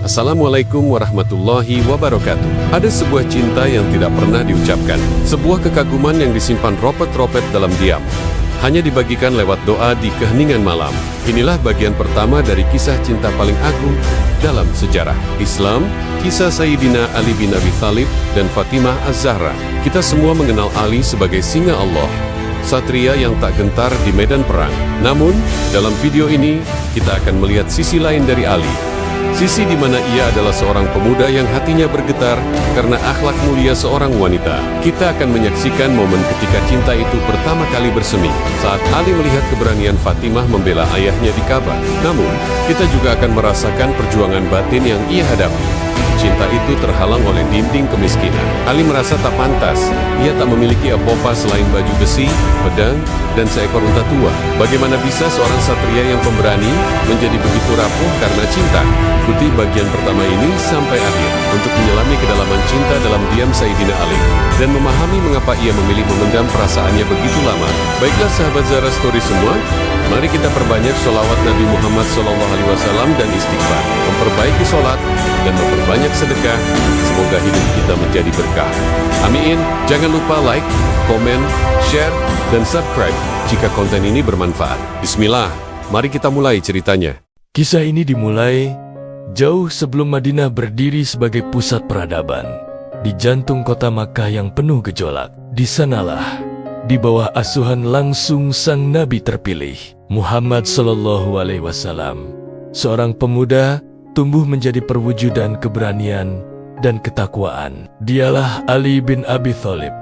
Assalamualaikum warahmatullahi wabarakatuh. Ada sebuah cinta yang tidak pernah diucapkan, sebuah kekaguman yang disimpan ropet-ropet dalam diam, hanya dibagikan lewat doa di keheningan malam. Inilah bagian pertama dari kisah cinta paling agung dalam sejarah Islam, kisah Sayyidina Ali bin Abi Thalib dan Fatimah Az-Zahra. Kita semua mengenal Ali sebagai singa Allah, satria yang tak gentar di medan perang. Namun, dalam video ini, kita akan melihat sisi lain dari Ali. Sisi di mana ia adalah seorang pemuda yang hatinya bergetar karena akhlak mulia seorang wanita. Kita akan menyaksikan momen ketika cinta itu pertama kali bersemi, saat Ali melihat keberanian Fatimah membela ayahnya di Ka'bah. Namun, kita juga akan merasakan perjuangan batin yang ia hadapi. Cinta itu terhalang oleh dinding kemiskinan. Ali merasa tak pantas. Ia tak memiliki apa-apa selain baju besi, pedang, dan seekor unta tua. Bagaimana bisa seorang satria yang pemberani menjadi begitu rapuh karena cinta? Ikuti bagian pertama ini sampai akhir untuk menyelami kedalaman cinta dalam diam Sayyidina Ali dan memahami mengapa ia memilih memendam perasaannya begitu lama. Baiklah sahabat Zahra Story semua, mari kita perbanyak sholawat Nabi Muhammad SAW dan istighfar, memperbaiki sholat dan memperbanyak sedekah. Semoga hidup kita menjadi berkah. Amin. Jangan lupa like, komen, share, dan subscribe jika konten ini bermanfaat. Bismillah, mari kita mulai ceritanya. Kisah ini dimulai jauh sebelum Madinah berdiri sebagai pusat peradaban. Di jantung kota Makkah yang penuh gejolak, di sanalah, di bawah asuhan langsung sang Nabi terpilih, Muhammad SAW, seorang pemuda tumbuh menjadi perwujudan keberanian dan ketakwaan. Dialah Ali bin Abi Thalib,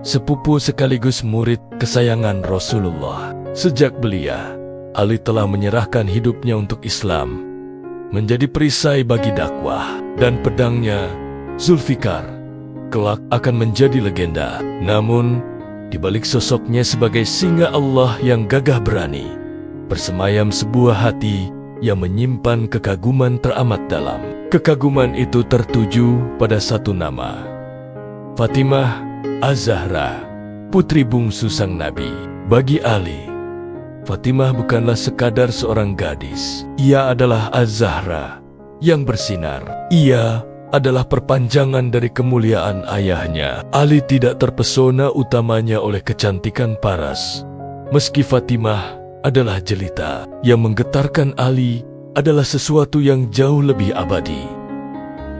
sepupu sekaligus murid kesayangan Rasulullah. Sejak belia, Ali telah menyerahkan hidupnya untuk Islam, menjadi perisai bagi dakwah, dan pedangnya, Zulfikar, kelak akan menjadi legenda. Namun, di balik sosoknya sebagai singa Allah yang gagah berani, bersemayam sebuah hati yang menyimpan kekaguman teramat dalam. Kekaguman itu tertuju pada satu nama, Fatimah Az-Zahra, putri bungsu sang Nabi. Bagi Ali, Fatimah bukanlah sekadar seorang gadis. Ia adalah Az-Zahra yang bersinar. Ia adalah perpanjangan dari kemuliaan ayahnya. Ali tidak terpesona utamanya oleh kecantikan paras. Meski Fatimah adalah jelita, yang menggetarkan Ali adalah sesuatu yang jauh lebih abadi.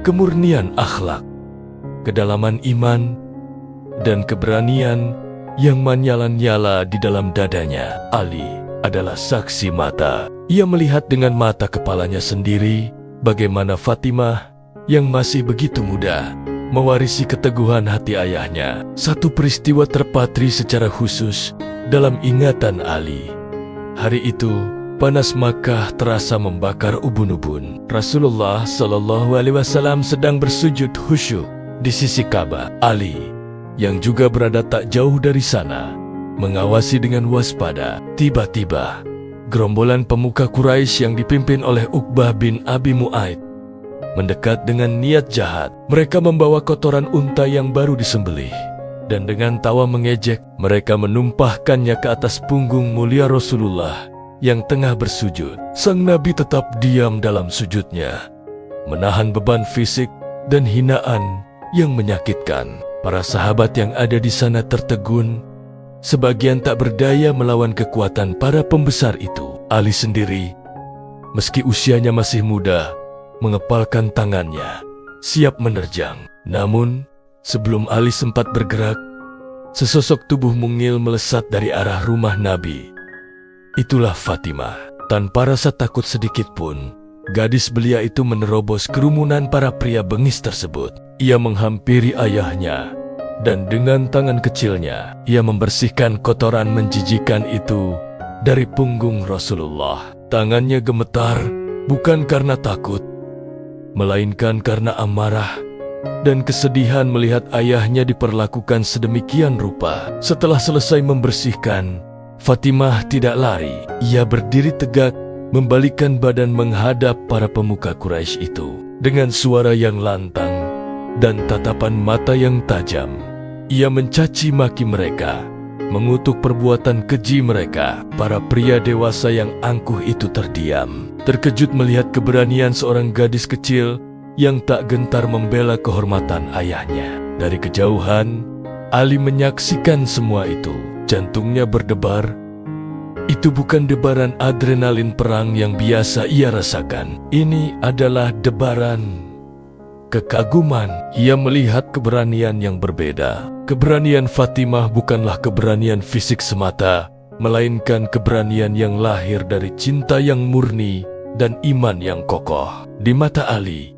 Kemurnian akhlak, kedalaman iman, dan keberanian yang menyala-nyala di dalam dadanya. Ali adalah saksi mata. Ia melihat dengan mata kepalanya sendiri bagaimana Fatimah yang masih begitu muda mewarisi keteguhan hati ayahnya. Satu peristiwa terpatri secara khusus dalam ingatan Ali. Hari itu, panas Makkah terasa membakar ubun-ubun. Rasulullah SAW sedang bersujud khusyuk di sisi Ka'bah. Ali, yang juga berada tak jauh dari sana, mengawasi dengan waspada. Tiba-tiba, gerombolan pemuka Quraisy yang dipimpin oleh Uqbah bin Abi Mu'aid mendekat dengan niat jahat. Mereka membawa kotoran unta yang baru disembelih, dan dengan tawa mengejek, mereka menumpahkannya ke atas punggung mulia Rasulullah yang tengah bersujud. Sang Nabi tetap diam dalam sujudnya, menahan beban fisik dan hinaan yang menyakitkan. Para sahabat yang ada di sana tertegun, sebagian tak berdaya melawan kekuatan para pembesar itu. Ali sendiri, meski usianya masih muda, mengepalkan tangannya, siap menerjang. Namun, sebelum Ali sempat bergerak, sesosok tubuh mungil melesat dari arah rumah Nabi. Itulah Fatimah. Tanpa rasa takut sedikit pun, gadis belia itu menerobos kerumunan para pria bengis tersebut. Ia menghampiri ayahnya, dan dengan tangan kecilnya, ia membersihkan kotoran menjijikan itu dari punggung Rasulullah. Tangannya gemetar, bukan karena takut, melainkan karena amarah dan kesedihan melihat ayahnya diperlakukan sedemikian rupa. Setelah selesai membersihkan, Fatimah tidak lari. Ia berdiri tegak, membalikkan badan menghadap para pemuka Quraisy itu. Dengan suara yang lantang dan tatapan mata yang tajam, ia mencaci maki mereka, mengutuk perbuatan keji mereka. Para pria dewasa yang angkuh itu terdiam, terkejut melihat keberanian seorang gadis kecil yang tak gentar membela kehormatan ayahnya. Dari kejauhan, Ali menyaksikan semua itu. Jantungnya berdebar. Itu bukan debaran adrenalin perang yang biasa ia rasakan. Ini adalah debaran kekaguman. Ia melihat keberanian yang berbeda. Keberanian Fatimah bukanlah keberanian fisik semata, melainkan keberanian yang lahir dari cinta yang murni dan iman yang kokoh. Di mata Ali,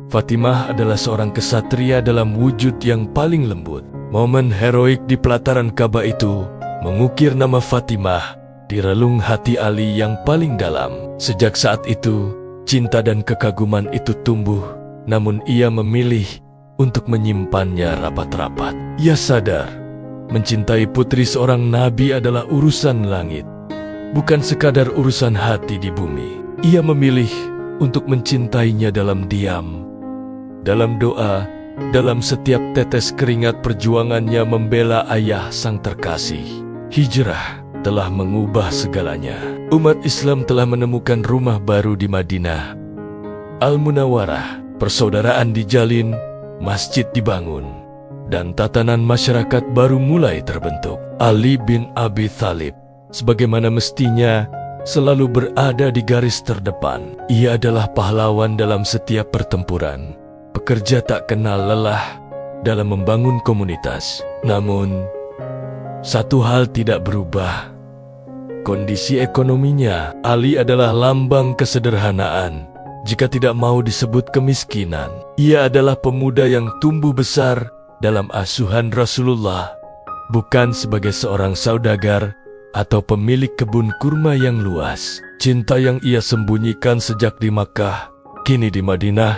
Fatimah adalah seorang kesatria dalam wujud yang paling lembut. Momen heroik di pelataran Ka'bah itu mengukir nama Fatimah di relung hati Ali yang paling dalam. Sejak saat itu, cinta dan kekaguman itu tumbuh, namun ia memilih untuk menyimpannya rapat-rapat. Ia sadar, mencintai putri seorang nabi adalah urusan langit, bukan sekadar urusan hati di bumi. Ia memilih untuk mencintainya dalam diam, dalam doa, dalam setiap tetes keringat perjuangannya membela ayah sang terkasih. Hijrah telah mengubah segalanya. Umat Islam telah menemukan rumah baru di Madinah Al-Munawwarah. Persaudaraan dijalin, masjid dibangun, dan tatanan masyarakat baru mulai terbentuk. Ali bin Abi Thalib, sebagaimana mestinya, selalu berada di garis terdepan. Ia adalah pahlawan dalam setiap pertempuran, pekerja tak kenal lelah dalam membangun komunitas. Namun, satu hal tidak berubah. Kondisi ekonominya. Ali adalah lambang kesederhanaan, jika tidak mau disebut kemiskinan. Ia adalah pemuda yang tumbuh besar dalam asuhan Rasulullah, bukan sebagai seorang saudagar atau pemilik kebun kurma yang luas. Cinta yang ia sembunyikan sejak di Makkah, kini di Madinah,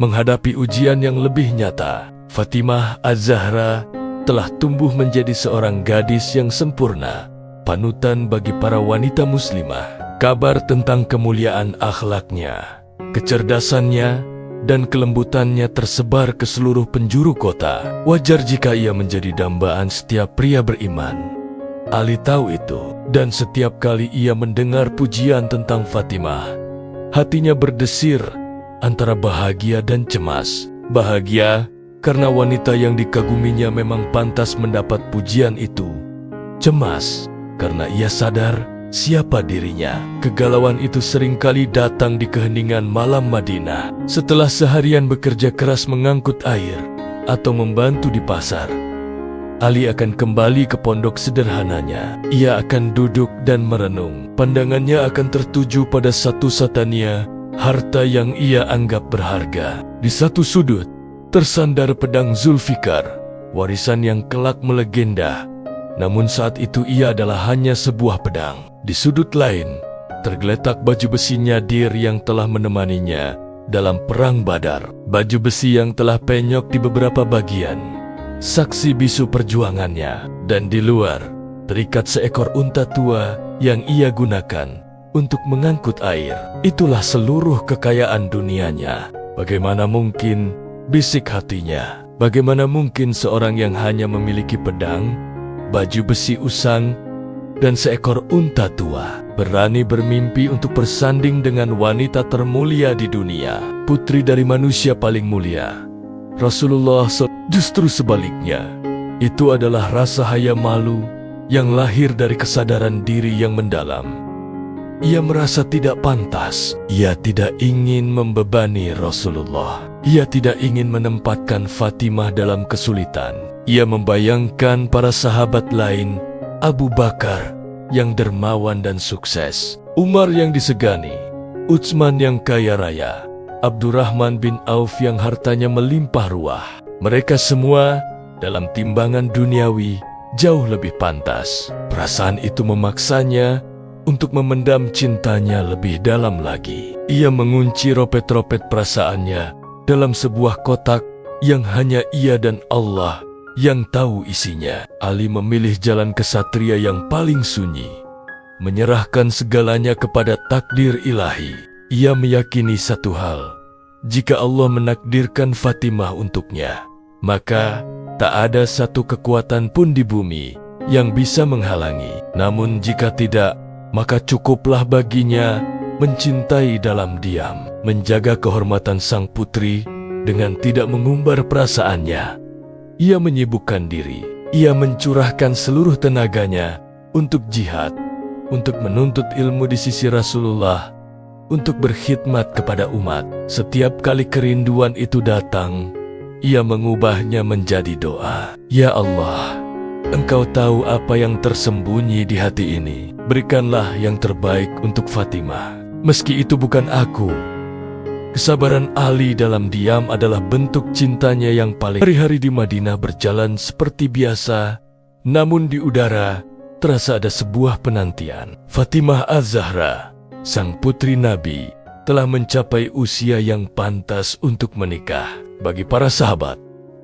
menghadapi ujian yang lebih nyata. Fatimah Az-Zahra telah tumbuh menjadi seorang gadis yang sempurna, panutan bagi para wanita muslimah. Kabar tentang kemuliaan akhlaknya, kecerdasannya, dan kelembutannya tersebar ke seluruh penjuru kota. Wajar jika ia menjadi dambaan setiap pria beriman. Ali tahu itu, dan setiap kali ia mendengar pujian tentang Fatimah, hatinya berdesir antara bahagia dan cemas. Bahagia karena wanita yang dikaguminya memang pantas mendapat pujian itu. Cemas karena ia sadar siapa dirinya. Kegalauan itu seringkali datang di keheningan malam Madinah. Setelah seharian bekerja keras mengangkut air atau membantu di pasar, Ali akan kembali ke pondok sederhananya. Ia akan duduk dan merenung. Pandangannya akan tertuju pada satu satania, harta yang ia anggap berharga. Di satu sudut, tersandar pedang Zulfikar, warisan yang kelak melegenda. Namun saat itu ia adalah hanya sebuah pedang. Di sudut lain, tergeletak baju besi Nyadir yang telah menemaninya dalam perang Badar. Baju besi yang telah penyok di beberapa bagian, saksi bisu perjuangannya. Dan di luar, terikat seekor unta tua yang ia gunakan untuk mengangkut air. Itulah seluruh kekayaan dunianya. Bagaimana mungkin, bisik hatinya, bagaimana mungkin seorang yang hanya memiliki pedang, baju besi usang, dan seekor unta tua berani bermimpi untuk bersanding dengan wanita termulia di dunia, putri dari manusia paling mulia, Rasulullah SAW. Justru sebaliknya, itu adalah rasa haya malu yang lahir dari kesadaran diri yang mendalam. Ia merasa tidak pantas. Ia tidak ingin membebani Rasulullah. Ia tidak ingin menempatkan Fatimah dalam kesulitan. Ia membayangkan para sahabat lain, Abu Bakar yang dermawan dan sukses, Umar yang disegani, Utsman yang kaya raya, Abdurrahman bin Auf yang hartanya melimpah ruah. Mereka semua dalam timbangan duniawi jauh lebih pantas. Perasaan itu memaksanya untuk memendam cintanya lebih dalam lagi. Ia mengunci ropet-ropet perasaannya dalam sebuah kotak yang hanya ia dan Allah yang tahu isinya. Ali memilih jalan kesatria yang paling sunyi, menyerahkan segalanya kepada takdir ilahi. Ia meyakini satu hal, jika Allah menakdirkan Fatimah untuknya, maka tak ada satu kekuatan pun di bumi yang bisa menghalangi. Namun jika tidak, maka cukuplah baginya mencintai dalam diam, menjaga kehormatan sang putri dengan tidak mengumbar perasaannya. Ia menyibukkan diri, ia mencurahkan seluruh tenaganya untuk jihad, untuk menuntut ilmu di sisi Rasulullah, untuk berkhidmat kepada umat. Setiap kali kerinduan itu datang, ia mengubahnya menjadi doa. Ya Allah, Engkau tahu apa yang tersembunyi di hati ini. Berikanlah yang terbaik untuk Fatimah. Meski itu bukan aku. Kesabaran Ali dalam diam adalah bentuk cintanya yang paling. Hari-hari di Madinah berjalan seperti biasa, namun di udara terasa ada sebuah penantian. Fatimah Az-Zahra, sang putri Nabi, telah mencapai usia yang pantas untuk menikah. Bagi para sahabat,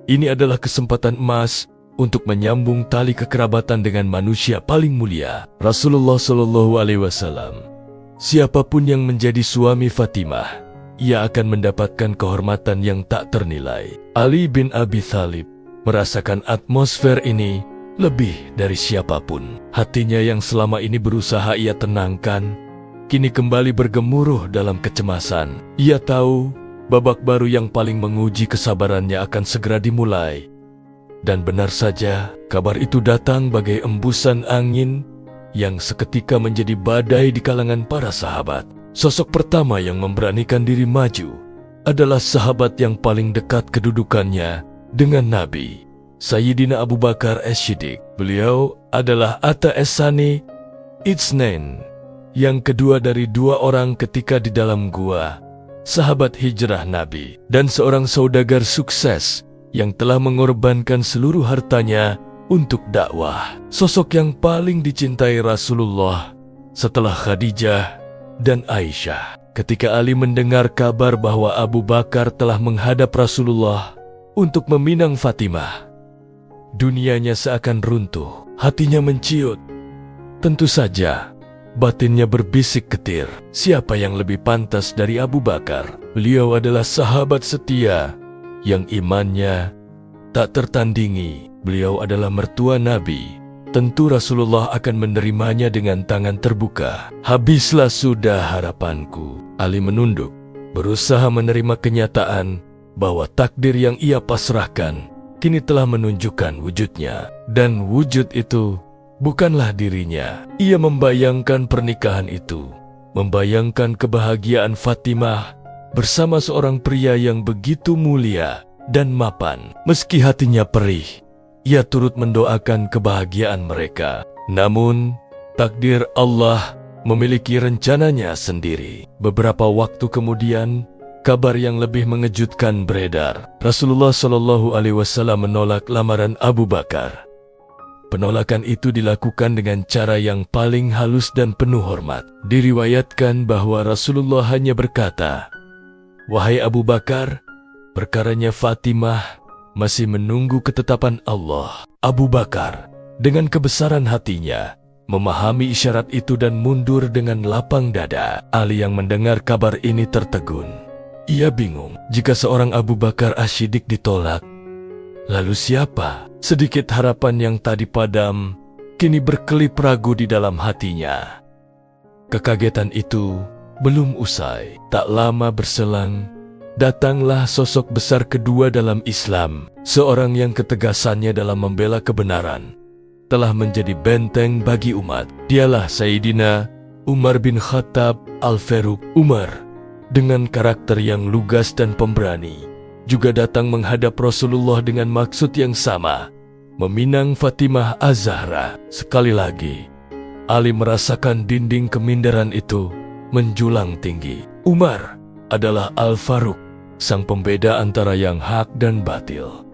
ini adalah kesempatan emas untuk menyambung tali kekerabatan dengan manusia paling mulia, Rasulullah SAW. Siapapun yang menjadi suami Fatimah, ia akan mendapatkan kehormatan yang tak ternilai. Ali bin Abi Thalib merasakan atmosfer ini lebih dari siapapun. Hatinya yang selama ini berusaha ia tenangkan, kini kembali bergemuruh dalam kecemasan. Ia tahu babak baru yang paling menguji kesabarannya akan segera dimulai. Dan benar saja, kabar itu datang bagai embusan angin yang seketika menjadi badai di kalangan para sahabat. Sosok pertama yang memberanikan diri maju adalah sahabat yang paling dekat kedudukannya dengan Nabi, Sayyidina Abu Bakar As-Siddiq. Beliau adalah Atta Es-Sani Itsnain, yang kedua dari dua orang ketika di dalam gua, sahabat hijrah Nabi, dan seorang saudagar sukses yang telah mengorbankan seluruh hartanya untuk dakwah. Sosok yang paling dicintai Rasulullah setelah Khadijah dan Aisyah. Ketika Ali mendengar kabar bahwa Abu Bakar telah menghadap Rasulullah untuk meminang Fatimah, dunianya seakan runtuh, hatinya menciut. Tentu saja, batinnya berbisik getir. Siapa yang lebih pantas dari Abu Bakar? Beliau adalah sahabat setia yang imannya tak tertandingi. Beliau adalah mertua Nabi. Tentu Rasulullah akan menerimanya dengan tangan terbuka. Habislah sudah harapanku. Ali menunduk, berusaha menerima kenyataan bahwa takdir yang ia pasrahkan kini telah menunjukkan wujudnya. Dan wujud itu bukanlah dirinya. Ia membayangkan pernikahan itu, membayangkan kebahagiaan Fatimah bersama seorang pria yang begitu mulia dan mapan. Meski hatinya perih, ia turut mendoakan kebahagiaan mereka. Namun, takdir Allah memiliki rencananya sendiri. Beberapa waktu kemudian, kabar yang lebih mengejutkan beredar. Rasulullah SAW menolak lamaran Abu Bakar. Penolakan itu dilakukan dengan cara yang paling halus dan penuh hormat. Diriwayatkan bahwa Rasulullah hanya berkata, "Wahai Abu Bakar, perkaranya Fatimah masih menunggu ketetapan Allah." Abu Bakar dengan kebesaran hatinya memahami isyarat itu dan mundur dengan lapang dada. Ali yang mendengar kabar ini tertegun. Ia bingung, jika seorang Abu Bakar As-Siddiq ditolak, lalu siapa? Sedikit harapan yang tadi padam kini berkelip ragu di dalam hatinya. Kekagetan itu belum usai. Tak lama berselang, datanglah sosok besar kedua dalam Islam, seorang yang ketegasannya dalam membela kebenaran telah menjadi benteng bagi umat. Dialah Sayyidina Umar bin Khattab Al-Faruq. Umar, dengan karakter yang lugas dan pemberani, juga datang menghadap Rasulullah dengan maksud yang sama, meminang Fatimah Az-Zahra. Sekali lagi, Ali merasakan dinding keminderan itu menjulang tinggi. Umar adalah Al-Faruq, sang pembeda antara yang hak dan batil.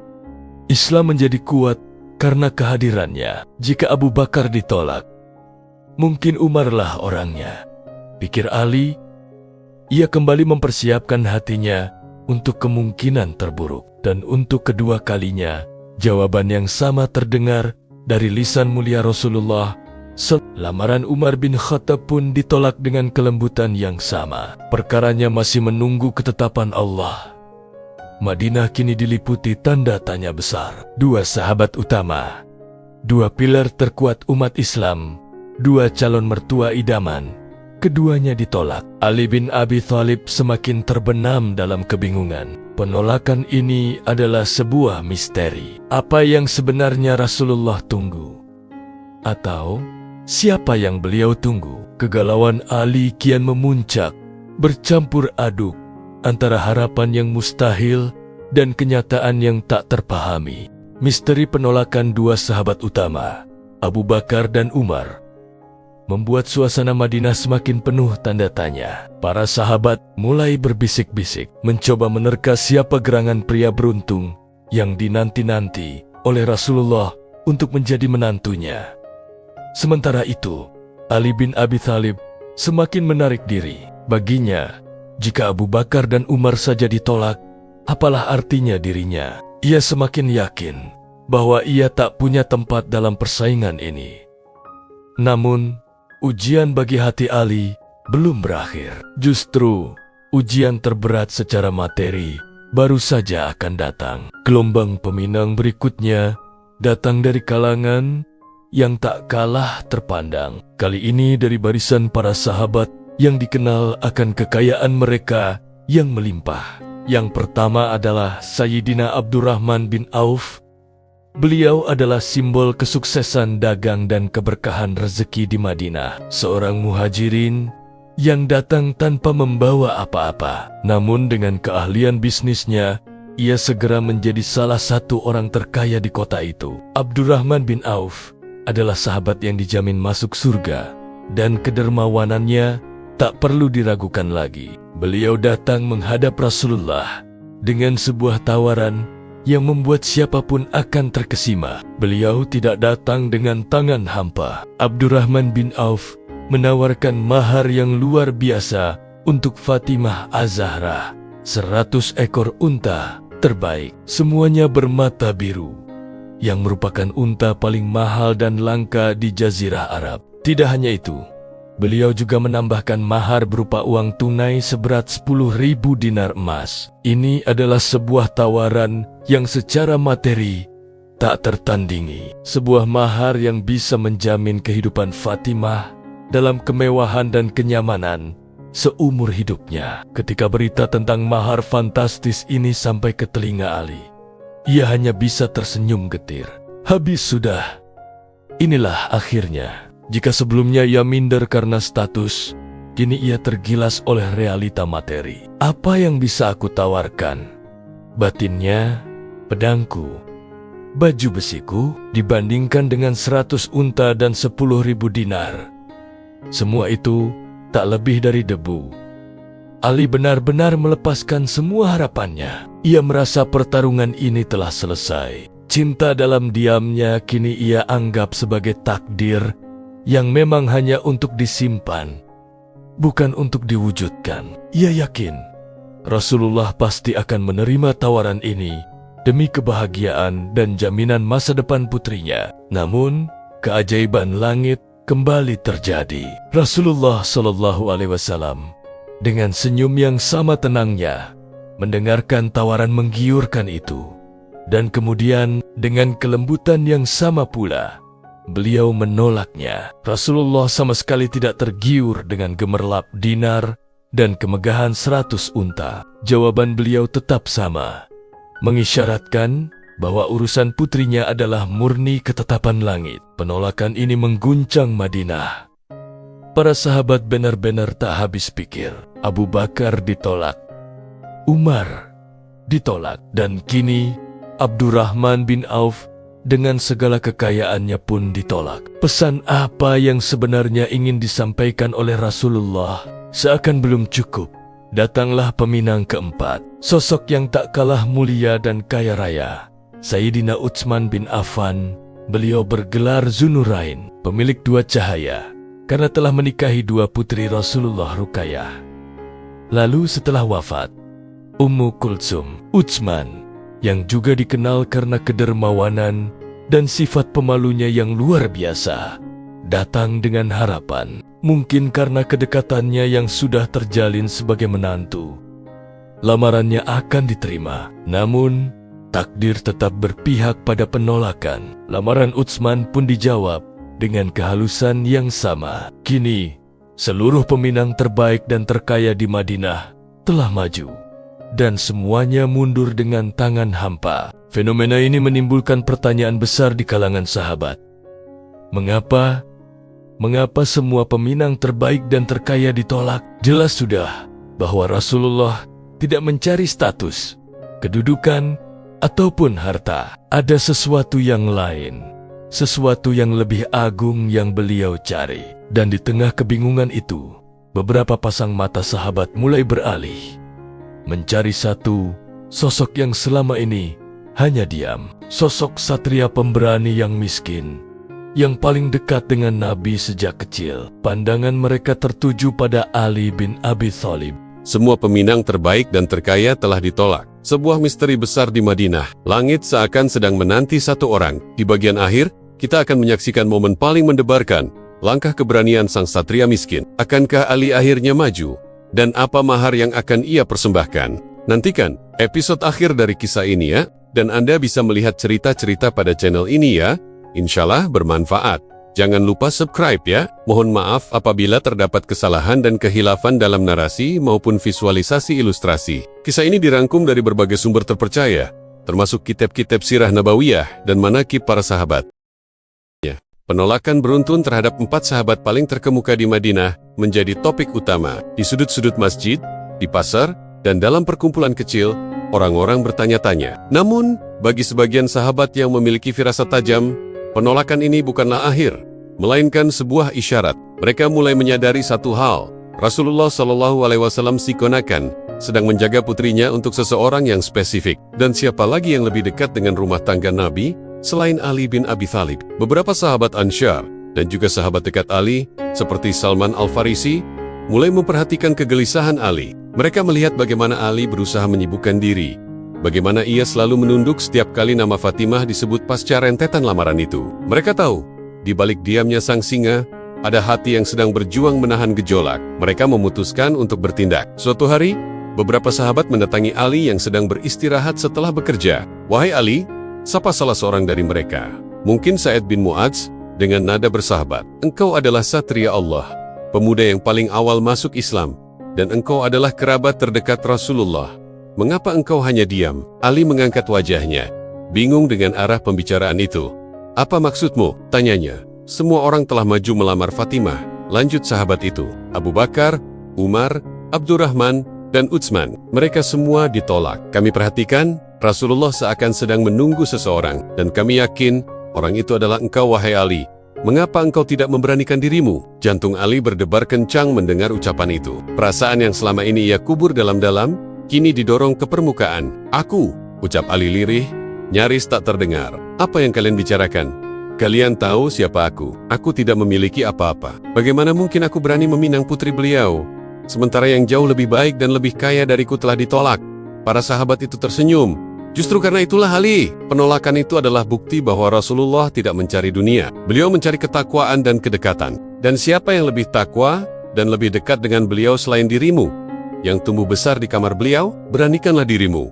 Islam menjadi kuat karena kehadirannya. Jika Abu Bakar ditolak, mungkin Umarlah orangnya, pikir Ali. Ia kembali mempersiapkan hatinya untuk kemungkinan terburuk. Dan untuk kedua kalinya, jawaban yang sama terdengar dari lisan mulia Rasulullah. Lamaran Umar bin Khattab pun ditolak dengan kelembutan yang sama. Perkaranya masih menunggu ketetapan Allah. Madinah kini diliputi tanda tanya besar. Dua sahabat utama, dua pilar terkuat umat Islam, dua calon mertua idaman, keduanya ditolak. Ali bin Abi Thalib semakin terbenam dalam kebingungan. Penolakan ini adalah sebuah misteri. Apa yang sebenarnya Rasulullah tunggu? Atau siapa yang beliau tunggu? Kegalauan Ali kian memuncak, bercampur aduk antara harapan yang mustahil dan kenyataan yang tak terpahami. Misteri penolakan dua sahabat utama, Abu Bakar dan Umar, membuat suasana Madinah semakin penuh tanda tanya. Para sahabat mulai berbisik-bisik, mencoba menerka siapa gerangan pria beruntung yang dinanti-nanti oleh Rasulullah untuk menjadi menantunya. Sementara itu, Ali bin Abi Thalib semakin menarik diri. Baginya, jika Abu Bakar dan Umar saja ditolak, apalah artinya dirinya? Ia semakin yakin bahwa ia tak punya tempat dalam persaingan ini. Namun, ujian bagi hati Ali belum berakhir. Justru, ujian terberat secara materi baru saja akan datang. Gelombang peminang berikutnya datang dari kalangan yang tak kalah terpandang. Kali ini dari barisan para sahabat yang dikenal akan kekayaan mereka yang melimpah. Yang pertama adalah Sayyidina Abdurrahman bin Auf. Beliau adalah simbol kesuksesan dagang dan keberkahan rezeki di Madinah. Seorang muhajirin yang datang tanpa membawa apa-apa. Namun dengan keahlian bisnisnya, ia segera menjadi salah satu orang terkaya di kota itu. Abdurrahman bin Auf adalah sahabat yang dijamin masuk surga, dan kedermawanannya tak perlu diragukan lagi. Beliau datang menghadap Rasulullah dengan sebuah tawaran yang membuat siapapun akan terkesima. Beliau tidak datang dengan tangan hampa. Abdurrahman bin Auf menawarkan mahar yang luar biasa untuk Fatimah Az-Zahra, 100 ekor unta terbaik, semuanya bermata biru, yang merupakan unta paling mahal dan langka di Jazirah Arab. Tidak hanya itu, beliau juga menambahkan mahar berupa uang tunai seberat 10.000 dinar emas. Ini adalah sebuah tawaran yang secara materi tak tertandingi. Sebuah mahar yang bisa menjamin kehidupan Fatimah dalam kemewahan dan kenyamanan seumur hidupnya. Ketika berita tentang mahar fantastis ini sampai ke telinga Ali, ia hanya bisa tersenyum getir. Habis sudah. Inilah akhirnya. Jika sebelumnya ia minder karena status, kini ia tergilas oleh realita materi. Apa yang bisa aku tawarkan? Batinnya, pedangku, baju besiku, dibandingkan dengan 100 unta dan 10.000 dinar. Semua itu tak lebih dari debu. Ali benar-benar melepaskan semua harapannya. Ia merasa pertarungan ini telah selesai. Cinta dalam diamnya kini ia anggap sebagai takdir yang memang hanya untuk disimpan, bukan untuk diwujudkan. Ia yakin Rasulullah pasti akan menerima tawaran ini demi kebahagiaan dan jaminan masa depan putrinya. Namun, keajaiban langit kembali terjadi. Rasulullah Shallallahu Alaihi Wasallam dengan senyum yang sama tenangnya mendengarkan tawaran menggiurkan itu, dan kemudian dengan kelembutan yang sama pula beliau menolaknya. Rasulullah sama sekali tidak tergiur dengan gemerlap dinar dan kemegahan 100 unta. Jawaban beliau tetap sama, mengisyaratkan bahwa urusan putrinya adalah murni ketetapan langit. Penolakan ini mengguncang Madinah. Para sahabat benar-benar tak habis pikir. Abu Bakar ditolak, Umar ditolak, dan kini Abdurrahman bin Auf dengan segala kekayaannya pun ditolak. Pesan apa yang sebenarnya ingin disampaikan oleh Rasulullah seakan belum cukup. Datanglah peminang keempat, sosok yang tak kalah mulia dan kaya raya, Sayyidina Utsman bin Affan. Beliau bergelar Zunurain, pemilik dua cahaya, karena telah menikahi dua putri Rasulullah, Ruqayyah. Lalu setelah wafat Ummu Kulsum, Utsman, yang juga dikenal karena kedermawanan dan sifat pemalunya yang luar biasa, datang dengan harapan. Mungkin karena kedekatannya yang sudah terjalin sebagai menantu, lamarannya akan diterima. Namun, takdir tetap berpihak pada penolakan. Lamaran Utsman pun dijawab dengan kehalusan yang sama. Kini, Seluruh peminang terbaik dan terkaya di Madinah telah maju, dan semuanya mundur dengan tangan hampa. Fenomena ini menimbulkan pertanyaan besar di kalangan sahabat. Mengapa semua peminang terbaik dan terkaya ditolak? Jelas sudah bahwa Rasulullah tidak mencari status, kedudukan, ataupun harta. Ada sesuatu yang lain, sesuatu yang lebih agung yang beliau cari. Dan di tengah kebingungan itu, beberapa pasang mata sahabat mulai beralih, mencari satu sosok yang selama ini hanya diam. Sosok satria pemberani yang miskin, yang paling dekat dengan Nabi sejak kecil. Pandangan mereka tertuju pada Ali bin Abi Thalib. Semua peminang terbaik dan terkaya telah ditolak. Sebuah misteri besar di Madinah. Langit seakan sedang menanti satu orang. Di bagian akhir, kita akan menyaksikan momen paling mendebarkan. Langkah keberanian sang satria miskin. Akankah Ali akhirnya maju? Dan apa mahar yang akan ia persembahkan? Nantikan episode akhir dari kisah ini ya. Dan Anda bisa melihat cerita-cerita pada channel ini ya. Insyaallah bermanfaat. Jangan lupa subscribe ya. Mohon maaf apabila terdapat kesalahan dan kehilafan dalam narasi maupun visualisasi ilustrasi. Kisah ini dirangkum dari berbagai sumber terpercaya, termasuk kitab-kitab sirah nabawiyah dan manaqib para sahabat. Penolakan beruntun terhadap 4 sahabat paling terkemuka di Madinah menjadi topik utama. Di sudut-sudut masjid, di pasar, dan dalam perkumpulan kecil, orang-orang bertanya-tanya. Namun, bagi sebagian sahabat yang memiliki firasat tajam, penolakan ini bukanlah akhir, melainkan sebuah isyarat. Mereka mulai menyadari satu hal. Rasulullah SAW sikonakan sedang menjaga putrinya untuk seseorang yang spesifik. Dan siapa lagi yang lebih dekat dengan rumah tangga Nabi selain Ali bin Abi Thalib? Beberapa sahabat Ansyar dan juga sahabat dekat Ali, seperti Salman Al-Farisi, mulai memperhatikan kegelisahan Ali. Mereka melihat bagaimana Ali berusaha menyibukkan diri, bagaimana ia selalu menunduk setiap kali nama Fatimah disebut pasca rentetan lamaran itu. Mereka tahu, di balik diamnya sang singa, ada hati yang sedang berjuang menahan gejolak. Mereka memutuskan untuk bertindak. Suatu hari, beberapa sahabat mendatangi Ali yang sedang beristirahat setelah bekerja. "Wahai Ali," sapa salah seorang dari mereka, mungkin Sa'id bin Mu'adz, dengan nada bersahabat, "Engkau adalah satria Allah, pemuda yang paling awal masuk Islam, dan engkau adalah kerabat terdekat Rasulullah. Mengapa engkau hanya diam?" Ali mengangkat wajahnya, bingung dengan arah pembicaraan itu. "Apa maksudmu?" tanyanya. "Semua orang telah maju melamar Fatimah," lanjut sahabat itu. "Abu Bakar, Umar, Abdurrahman, dan Utsman. Mereka semua ditolak. Kami perhatikan, Rasulullah seakan sedang menunggu seseorang, dan kami yakin orang itu adalah engkau, wahai Ali. Mengapa engkau tidak memberanikan dirimu?" Jantung Ali berdebar kencang mendengar ucapan itu. Perasaan yang selama ini ia kubur dalam-dalam, kini didorong ke permukaan. "Aku," ucap Ali lirih, nyaris tak terdengar. "Apa yang kalian bicarakan? Kalian tahu siapa aku? Aku tidak memiliki apa-apa. Bagaimana mungkin aku berani meminang putri beliau? Sementara yang jauh lebih baik dan lebih kaya dariku telah ditolak." Para sahabat itu tersenyum. "Justru karena itulah Ali, penolakan itu adalah bukti bahwa Rasulullah tidak mencari dunia. Beliau mencari ketakwaan dan kedekatan. Dan siapa yang lebih takwa dan lebih dekat dengan beliau selain dirimu? Yang tumbuh besar di kamar beliau, beranikanlah dirimu.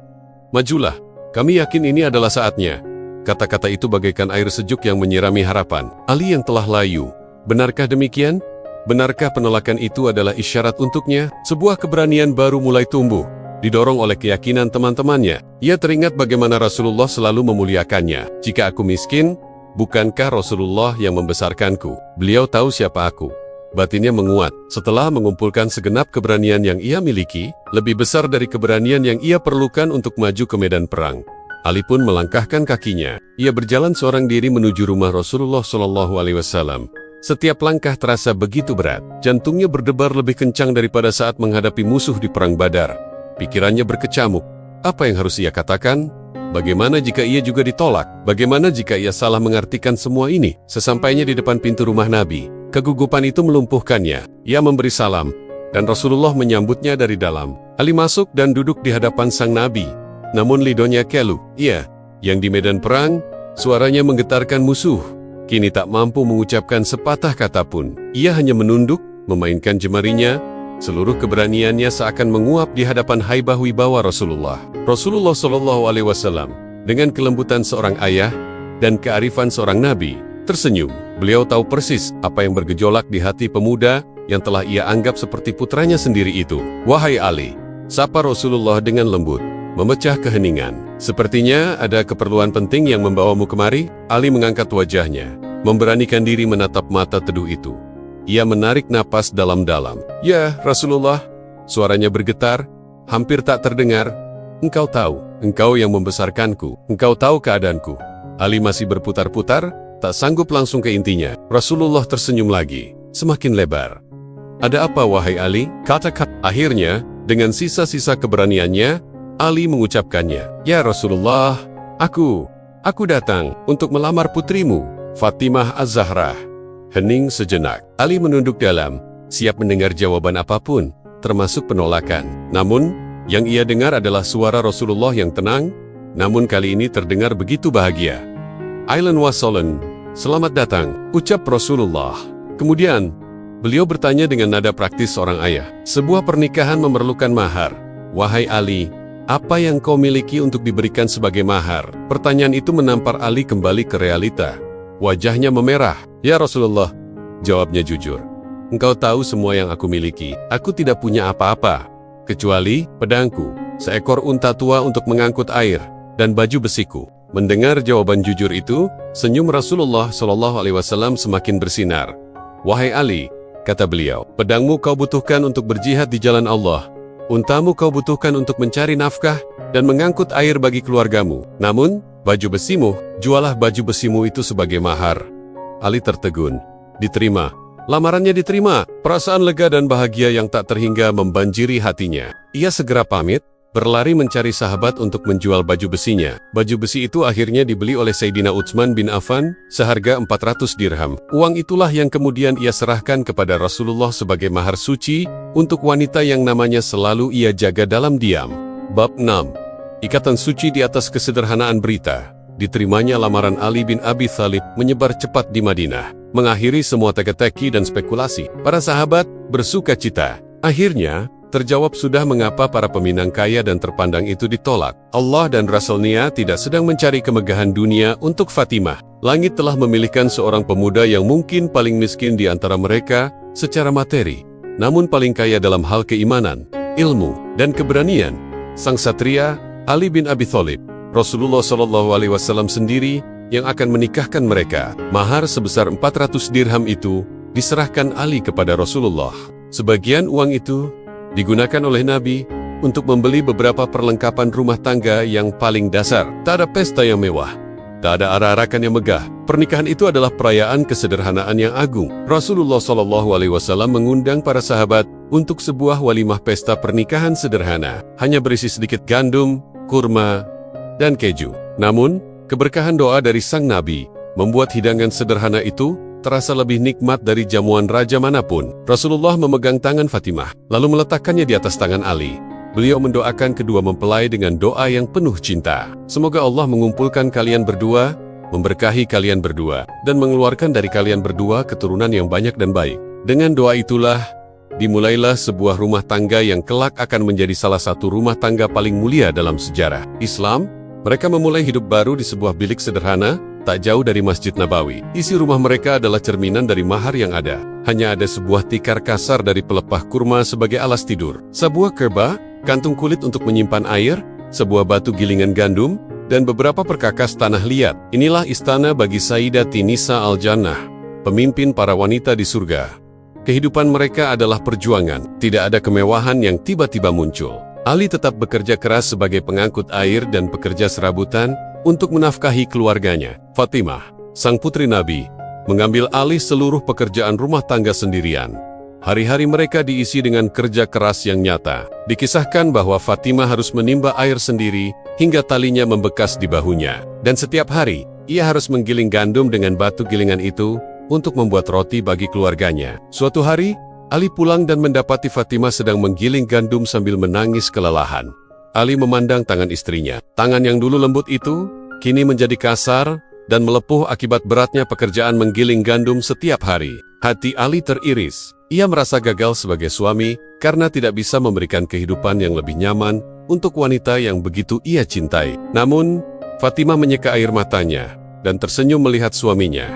Majulah, kami yakin ini adalah saatnya." Kata-kata itu bagaikan air sejuk yang menyirami harapan. Ali yang telah layu. Benarkah demikian? Benarkah penolakan itu adalah isyarat untuknya? Sebuah keberanian baru mulai tumbuh, didorong oleh keyakinan teman-temannya. Ia teringat bagaimana Rasulullah selalu memuliakannya. "Jika aku miskin, bukankah Rasulullah yang membesarkanku? Beliau tahu siapa aku." Batinnya menguat. Setelah mengumpulkan segenap keberanian yang ia miliki, lebih besar dari keberanian yang ia perlukan untuk maju ke medan perang, Ali pun melangkahkan kakinya. Ia berjalan seorang diri menuju rumah Rasulullah SAW. Setiap langkah terasa begitu berat. Jantungnya berdebar lebih kencang daripada saat menghadapi musuh di perang Badar. Pikirannya berkecamuk. Apa yang harus ia katakan? Bagaimana jika ia juga ditolak? Bagaimana jika ia salah mengartikan semua ini? Sesampainya di depan pintu rumah Nabi, kegugupan itu melumpuhkannya. Ia memberi salam, dan Rasulullah menyambutnya dari dalam. Ali masuk dan duduk di hadapan sang Nabi. Namun lidahnya keluh. Ia, yang di medan perang, suaranya menggetarkan musuh, kini tak mampu mengucapkan sepatah kata pun. Ia hanya menunduk, memainkan jemarinya. Seluruh keberaniannya seakan menguap di hadapan haibah wibawa Rasulullah. Rasulullah SAW, dengan kelembutan seorang ayah dan kearifan seorang nabi, tersenyum. Beliau tahu persis apa yang bergejolak di hati pemuda yang telah ia anggap seperti putranya sendiri itu. "Wahai Ali," sapa Rasulullah dengan lembut, memecah keheningan. "Sepertinya ada keperluan penting yang membawamu kemari?" Ali mengangkat wajahnya, memberanikan diri menatap mata teduh itu. Ia menarik napas dalam-dalam. "Ya, Rasulullah," suaranya bergetar, hampir tak terdengar. "Engkau tahu, engkau yang membesarkanku, engkau tahu keadaanku." Ali masih berputar-putar, tak sanggup langsung ke intinya. Rasulullah tersenyum lagi, semakin lebar. "Ada apa, wahai Ali?" kata-kata. Akhirnya, dengan sisa-sisa keberaniannya, Ali mengucapkannya. "Ya Rasulullah, aku datang untuk melamar putrimu, Fatimah Az-Zahra." Hening sejenak. Ali menunduk dalam, siap mendengar jawaban apapun, termasuk penolakan. Namun, yang ia dengar adalah suara Rasulullah yang tenang, namun kali ini terdengar begitu bahagia. "Ahlan wa sahlan, selamat datang," ucap Rasulullah. Kemudian, beliau bertanya dengan nada praktis seorang ayah. "Sebuah pernikahan memerlukan mahar. Wahai Ali, apa yang kau miliki untuk diberikan sebagai mahar?" Pertanyaan itu menampar Ali kembali ke realita. Wajahnya memerah. "Ya Rasulullah," jawabnya jujur, "engkau tahu semua yang aku miliki. Aku tidak punya apa-apa, kecuali pedangku, seekor unta tua untuk mengangkut air, dan baju besiku." Mendengar jawaban jujur itu, senyum Rasulullah SAW semakin bersinar. "Wahai Ali," kata beliau, "pedangmu kau butuhkan untuk berjihad di jalan Allah. Untamu kau butuhkan untuk mencari nafkah dan mengangkut air bagi keluargamu. Namun, baju besimu, jualah baju besimu itu sebagai mahar." Ali tertegun. Diterima. Lamarannya diterima. Perasaan lega dan bahagia yang tak terhingga membanjiri hatinya. Ia segera pamit, berlari mencari sahabat untuk menjual baju besinya. Baju besi itu akhirnya dibeli oleh Sayyidina Utsman bin Affan seharga 400 dirham. Uang itulah yang kemudian ia serahkan kepada Rasulullah sebagai mahar suci untuk wanita yang namanya selalu ia jaga dalam diam. Bab 6. Ikatan suci di atas kesederhanaan berita. Diterimanya lamaran Ali bin Abi Thalib menyebar cepat di Madinah, mengakhiri semua teka-teki dan spekulasi. Para sahabat bersuka cita. Akhirnya, terjawab sudah mengapa para peminang kaya dan terpandang itu ditolak. Allah dan Rasul-Nya tidak sedang mencari kemegahan dunia untuk Fatimah. Langit telah memilihkan seorang pemuda yang mungkin paling miskin di antara mereka secara materi, namun paling kaya dalam hal keimanan, ilmu, dan keberanian. Sang satria, Ali bin Abi Thalib, Rasulullah SAW sendiri yang akan menikahkan mereka. Mahar sebesar 400 dirham itu diserahkan Ali kepada Rasulullah. Sebagian uang itu digunakan oleh Nabi untuk membeli beberapa perlengkapan rumah tangga yang paling dasar. Tak ada pesta yang mewah, tak ada arak-arakan yang megah. Pernikahan itu adalah perayaan kesederhanaan yang agung. Rasulullah SAW mengundang para sahabat untuk sebuah walimah pesta pernikahan sederhana, hanya berisi sedikit gandum, kurma, dan keju. Namun, keberkahan doa dari sang Nabi membuat hidangan sederhana itu terasa lebih nikmat dari jamuan raja manapun. Rasulullah memegang tangan Fatimah, lalu meletakkannya di atas tangan Ali. Beliau mendoakan kedua mempelai dengan doa yang penuh cinta. "Semoga Allah mengumpulkan kalian berdua, memberkahi kalian berdua, dan mengeluarkan dari kalian berdua keturunan yang banyak dan baik." Dengan doa itulah, dimulailah sebuah rumah tangga yang kelak akan menjadi salah satu rumah tangga paling mulia dalam sejarah Islam. Mereka memulai hidup baru di sebuah bilik sederhana, tak jauh dari Masjid Nabawi. Isi rumah mereka adalah cerminan dari mahar yang ada. Hanya ada sebuah tikar kasar dari pelepah kurma sebagai alas tidur, sebuah kerba, kantung kulit untuk menyimpan air, sebuah batu gilingan gandum, dan beberapa perkakas tanah liat. Inilah istana bagi Sayyidati Nisa Al-Jannah, pemimpin para wanita di surga. Kehidupan mereka adalah perjuangan, tidak ada kemewahan yang tiba-tiba muncul. Ali tetap bekerja keras sebagai pengangkut air dan pekerja serabutan untuk menafkahi keluarganya. Fatimah, sang putri Nabi, mengambil alih seluruh pekerjaan rumah tangga sendirian. Hari-hari mereka diisi dengan kerja keras yang nyata. Dikisahkan bahwa Fatimah harus menimba air sendiri hingga talinya membekas di bahunya. Dan setiap hari, ia harus menggiling gandum dengan batu gilingan itu untuk membuat roti bagi keluarganya. Suatu hari, Ali pulang dan mendapati Fatimah sedang menggiling gandum sambil menangis kelelahan. Ali memandang tangan istrinya. Tangan yang dulu lembut itu, kini menjadi kasar dan melepuh akibat beratnya pekerjaan menggiling gandum setiap hari. Hati Ali teriris. Ia merasa gagal sebagai suami karena tidak bisa memberikan kehidupan yang lebih nyaman untuk wanita yang begitu ia cintai. Namun, Fatimah menyeka air matanya dan tersenyum melihat suaminya.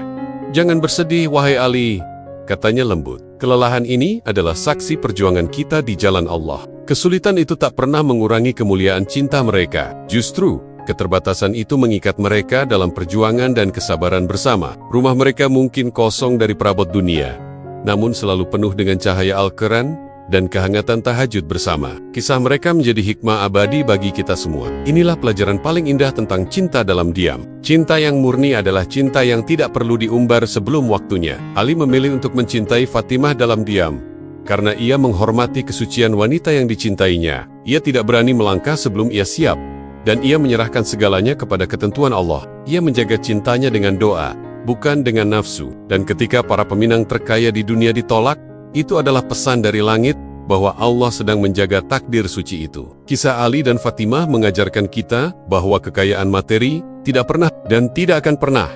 "Jangan bersedih, wahai Ali," katanya lembut. Kelelahan ini adalah saksi perjuangan kita di jalan Allah. Kesulitan itu tak pernah mengurangi kemuliaan cinta mereka. Justru, keterbatasan itu mengikat mereka dalam perjuangan dan kesabaran bersama. Rumah mereka mungkin kosong dari perabot dunia, namun selalu penuh dengan cahaya Al-Quran dan kehangatan tahajud bersama. Kisah mereka menjadi hikmah abadi bagi kita semua. Inilah pelajaran paling indah tentang cinta dalam diam. Cinta yang murni adalah cinta yang tidak perlu diumbar sebelum waktunya. Ali memilih untuk mencintai Fatimah dalam diam, karena ia menghormati kesucian wanita yang dicintainya. Ia tidak berani melangkah sebelum ia siap, dan ia menyerahkan segalanya kepada ketentuan Allah. Ia menjaga cintanya dengan doa, bukan dengan nafsu. Dan ketika para peminang terkaya di dunia ditolak, itu adalah pesan dari langit bahwa Allah sedang menjaga takdir suci itu. Kisah Ali dan Fatimah mengajarkan kita bahwa kekayaan materi tidak pernah dan tidak akan pernah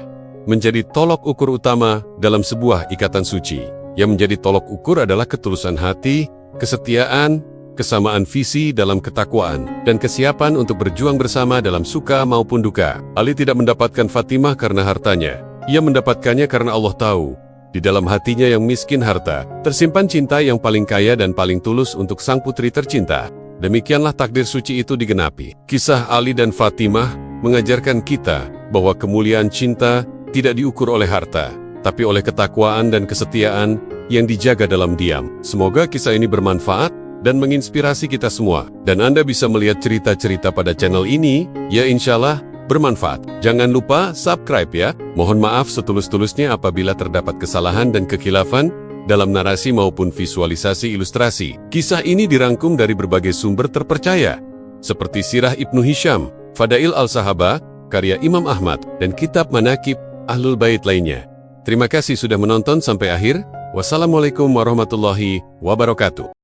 menjadi tolok ukur utama dalam sebuah ikatan suci. Yang menjadi tolok ukur adalah ketulusan hati, kesetiaan, kesamaan visi dalam ketakwaan, dan kesiapan untuk berjuang bersama dalam suka maupun duka. Ali tidak mendapatkan Fatimah karena hartanya. Ia mendapatkannya karena Allah tahu di dalam hatinya yang miskin harta, tersimpan cinta yang paling kaya dan paling tulus untuk sang putri tercinta. Demikianlah takdir suci itu digenapi. Kisah Ali dan Fatimah mengajarkan kita bahwa kemuliaan cinta tidak diukur oleh harta, tapi oleh ketakwaan dan kesetiaan yang dijaga dalam diam. Semoga kisah ini bermanfaat dan menginspirasi kita semua. Dan Anda bisa melihat cerita-cerita pada channel ini, ya insyaallah bermanfaat. Jangan lupa subscribe ya. Mohon maaf setulus-tulusnya apabila terdapat kesalahan dan kekhilafan dalam narasi maupun visualisasi ilustrasi. Kisah ini dirangkum dari berbagai sumber terpercaya, seperti Sirah Ibnu Hisham, Fadail Al-Sahabah, karya Imam Ahmad, dan kitab Manaqib Ahlul Bait lainnya. Terima kasih sudah menonton sampai akhir. Wassalamualaikum warahmatullahi wabarakatuh.